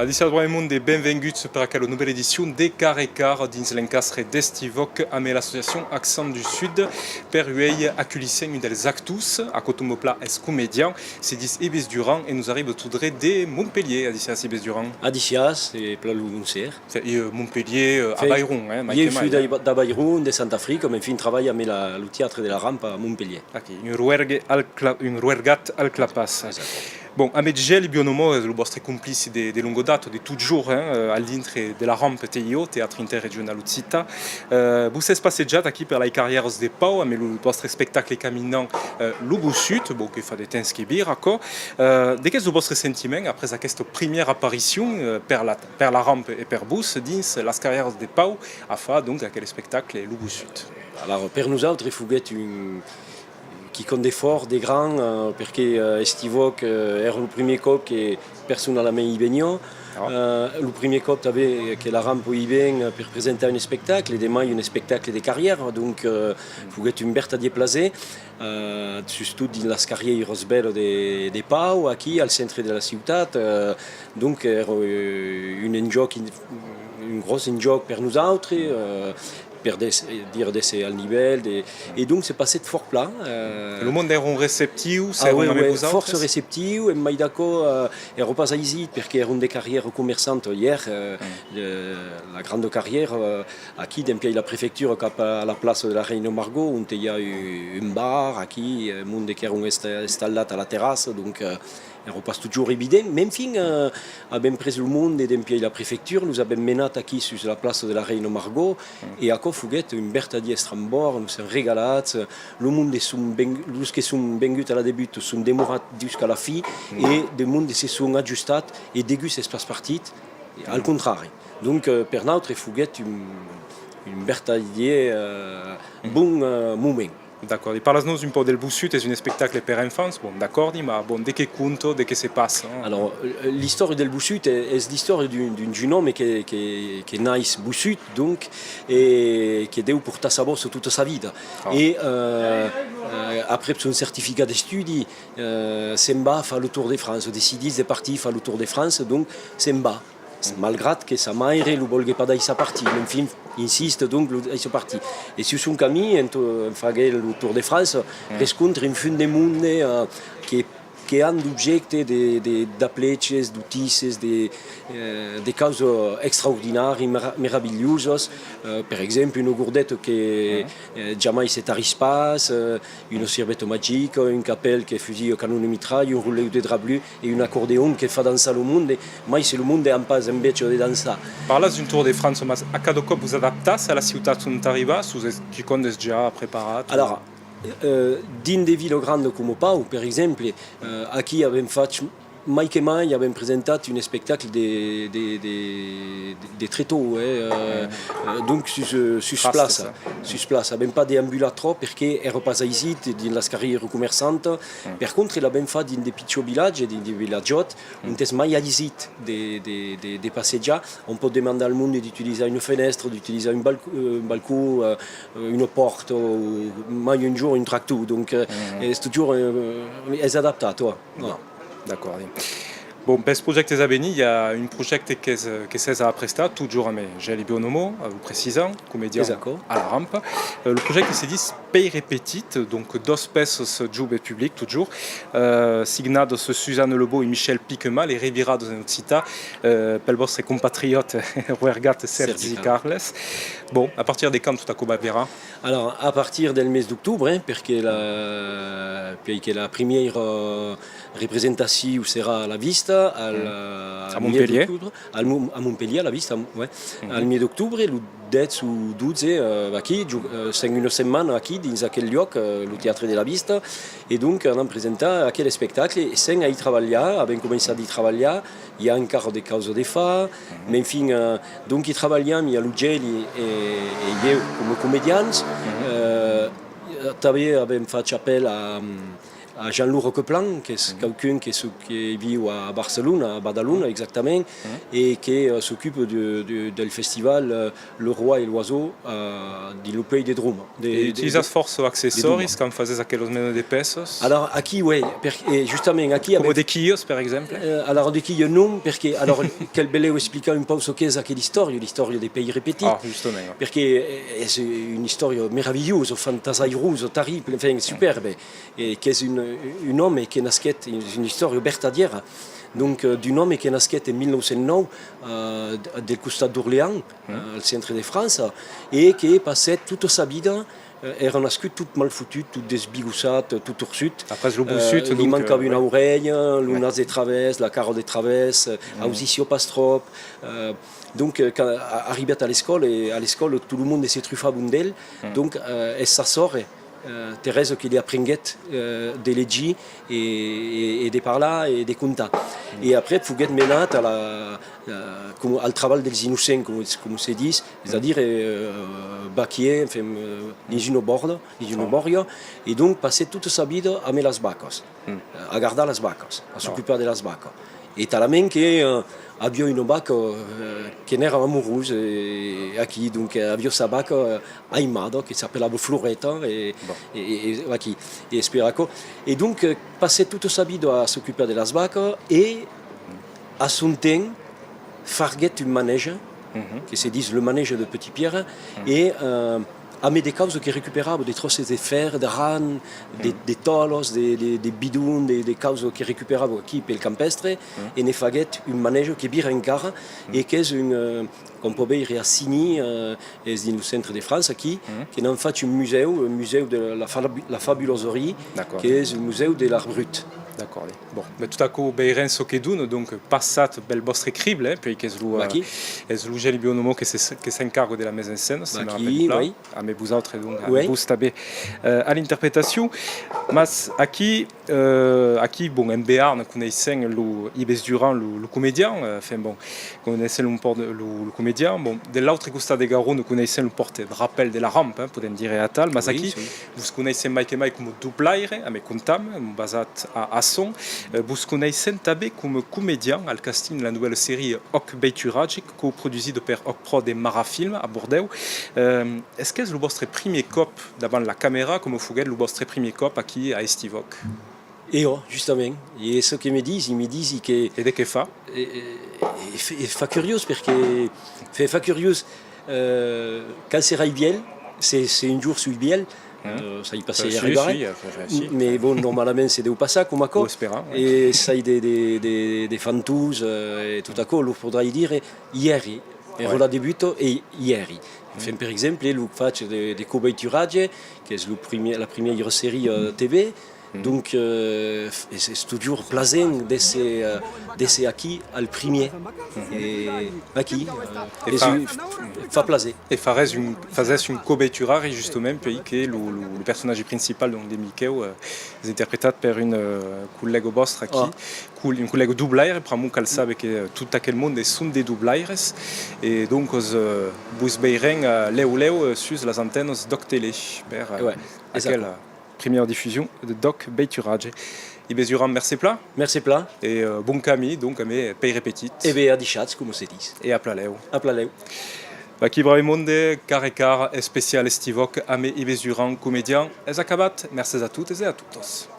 Adiciat Raimund e benvinguts per aquella nouvelle edition de Car et Car dins l'encastre d'Estivoc amb l'associació Accent du Sud per uei aculissem un dels actus a Cotomopla es comedian se dis Ibis Durand et nous arrive tout dret de Montpellier Adiciat Ibis Durand. Adiciat, c'est plalou Montser. Montpellier à Bayron, Je suis da Bayron, de Sant'Afrique, mais fin travaille avec le théâtre de la Rampe à Montpellier. Okay, un ruergat al clapas. Bon, a Medgel, bionomo, le vostre complice de longo dato, de toujours, all'intre de la Rampe TIO, Teatro Interregional Uzzita. Vous êtes passeggiat aquí per la carrière de Pau, avec le vostre spectacle caminant l'Ubusut, bon, qui fait des temps qui birako. De quel est votre sentiment après cette première apparition per la Rampe et per Bus, dins las carrières de Pau, a fait donc aquel spectacle l'Ubusut? Alors, per nous autres, il faut qui compte des forts, des grands, parce que Estivoc era le premier cop que personne n'a mai venu. Le premier cop avait que la Rampe y vient pour présenter un spectacle, et demain un spectacle de carrière, donc il faut être une berte à déplacer, surtout dans la carrière belle de Pau, ici, au centre de la ciutat, donc une grosse enjeu pour nous autres. Per dire de al nivell et donc c'est passé de fort plat. Le monde era receptiu, força receptiu, em mai d'accord era pas ici perquè era une carrière commerçante hier, la grande carrière aquí d'empiai la préfecture cap à la place de la Reine Margot on il y a un bar aquí, un monde qui era installat à la terrasse donc on passe toujours évident, même fin avem pris le monde d'empiai la préfecture, nous avons menat aquí sur la place de la Reine Margot et à Foguet, une bertadie estrambord, nous sommes régalats, le monde est los qui sont venus à la début sont demorats jusqu'à la fin et le monde se sont ajustés et dégus espace partit, al contraire. Donc per notre Foguet une bertadie bon moment. D'accord. Et parle-nous un peu del Busut, c'est un spectacle pour enfants. Bon, d'accord, mais bon, de que conto, de que se passe. Alors, l'histoire del Busut est l'histoire d'un jeune homme qui naît Busut, donc, et qui deu portar sa bosse toute sa vie. Et après son certificat d'études, Semba fait le Tour de France. Décidé de partir faire le Tour de France, donc Semba. Malgré que sa mère ne voulait pas d'aller sa partie, même film insiste donc à sa partie. Et sur son chemin, on fait le Tour de France, rencontre une fin de monde qui a d'objets, d'appleches, d'outils, des causes extraordinaires, merveilleuses. Par exemple, une gourdette qui jamais s'est arrivée, une serviette magique, une capelle qui fusille au canon de mitraille, un rouleau de drap bleu et un accordéon qui fait danser le monde. Mais c'est le monde en pas un peu de danser. Parle d'un Tour de France, mais à cada cop vous adaptez à la ciutat où vous arrivez, ou tu connais déjà préparé? Alors, dans des villes grandes comme Pau, par exemple, ici avons fait mai que mai avons présenté un spectacle de tréteaux, donc sur place. Sur place, avons pas d'ambulatoire parce que era pas ici dans la carrière commerçante. Par contre, il avons fait dans des petits villages, dans des villages où on est mai à ici des passagers. On peut demander au monde d'utiliser une fenêtre, d'utiliser un balcon, une porte, mai un jour un tracteur. Donc, c'est toujours adapté à toi. D'accord. Bon, pour ce projet à venir, il y a un projet qui est à prester, toujours mais j'ai les bionomo, vous précisant, comédien à la Rampe. Le projet qui se dit Pay Répétite, donc dos pesos job public toujours, signado Suzanne Lebeau et Michel Piquemal, les revirados en Uzzita, per vostre compatriotes Ruergat Sergi Carles. Bon, à partir des camps tout à coup verra. Alors, à partir du mois d'octobre, parce que la première représentation sera à la Vista, à Montpellier. À Montpellier, à la Vista, ouais. Au mois d'octobre, le 10 ou 12, ici, c'est une semaine ici, dans quel lieu, le théâtre de la Vista, et donc on a présenté quel spectacle, et sans y travailler, avons commencé à y travailler, il y a encore des causes de fa, mais enfin, donc il travaille, il y a Lugeli et comme comédiens, avons fait appel à Jean-Loup Roqueplan, qui est quelqu'un qui vit à Barcelone, à Badalona exactement, et qui s'occupe du festival Le Roi et l'Oiseau du Pays des Drômes. Utilizas força accessoris quand fazes aqueles menos de peças? Alors, aqui, oui, justement, aqui... Come de quillos, per exemple? Alors, de quillos, non, perché, alors, quel bello explica un po' ce qu'è l'histoire des pays répétés. Ah, justement. Perché c'est une histoire merveilleuse, fantasaireuse, terrible, enfin, superbe, et qui est un homme qui nasquet, une histoire vertadière, donc d'un homme qui nasquet en 1909 del costat d'Orléans, au centre de France, et qui passait toute sa vie era nascut tout mal foutu, tout desbigoussat, tout ursut. Après le bussut, il manquava une oreille, le nas de travers, la carotte de travers, audition pas trop. Donc, quand arrivé à l'école, tout le monde s'est truffé d'elle. Donc, elle s'assort. Thérèse qui lui apprenait de légis et de parler et de compter. Et après, il faut être menat au travail des innocents, comme se dit, c'est-à-dire baquer, dans une borne, et donc passer toute sa vie à mettre les vacas, à garder les vacas, à s'occuper de les vacas. Et tu as la main qui avait une vache qui était amoureuse à qui donc avait sa vache aimada qui s'appelait Floretta et Spiraco. Et donc passait toute sa vie à s'occuper de las vaches et à son temps farguait une manège qui se dit le manège de Petit Pierre et à des causes qui récupéraient des trosses de fer, de rans, des tolos, des bidons, des causes qui récupéraient qui per le campestre et ne faguait une manège qui est bien encore et qui est une qu'on peut voir à Signy, dans le centre de France, qui en fait un musée de la fabuloserie, qui est un musée de l'art brut. D'accord. Bon, mais tout à coup, Beiren Sokedun, donc passat bel vostre crible, puis qu'est-ce que j'ai bionomo que s'encargue de la mise en scène, si je me rappelle pas, à mes vous autres donc à vous stabé à l'interprétation. Mas aqui bon, en Béarn, connaissez le Ibes Durand, le comédien, enfin bon, connaissez le comédien, bon, de l'autre côté de Garonne, nous connaissez le porte de rappel de la rampe, pour dire à tal, mas aqui, vous connaissez Mike et Mike comme doubleur, à mes comptam, basat à son, vous connaissez Tabé comme comédien al casting de la nouvelle série Hoc Beiturage, co-produite par Hoc Prod et Mara Film à Bordeaux. Est-ce que c'est votre premier cop devant la caméra, comme vous faites le votre premier cop aquí à Estivoc? Et justement, et ce qu'ils me disent, que... Et de que fa? Et fa curieux, parce que fa curieux, quand c'est Raibiel, c'est un jour sur Biel. Ça y passait mais bon, normalement c'est de passer comme à et ça y des fantous et tout à coup il faudra y dire hier et voilà début et hier enfin, par exemple le fait de Cobeiturage qui est la première série TV. Donc, c'est toujours plaisant d'essayer acquis à le premier. Et acquis, fa plaisir. Et faisait une coberture justement, puis que le personnage principal donc, de Mickey est interprété par une collègue vostre qui, une collègue doubleur, pour moi qu'elle savait que tout aquel monde sont des doubleurs. Et donc, vous verrez Léo sur les antennes d'Octélé. Première diffusion de Doc Beiturage. Ibes Durand, merci plat. Merci plat. Et bon cami, donc à mes pays répétites. Et bien à Dichatz, comme se dit. Et à Plaléo. À Plaléo. Qui bravimonde, car spécial estivoc, à mes Ibes Durand, comédien. Et acabat, merci à toutes et à tous.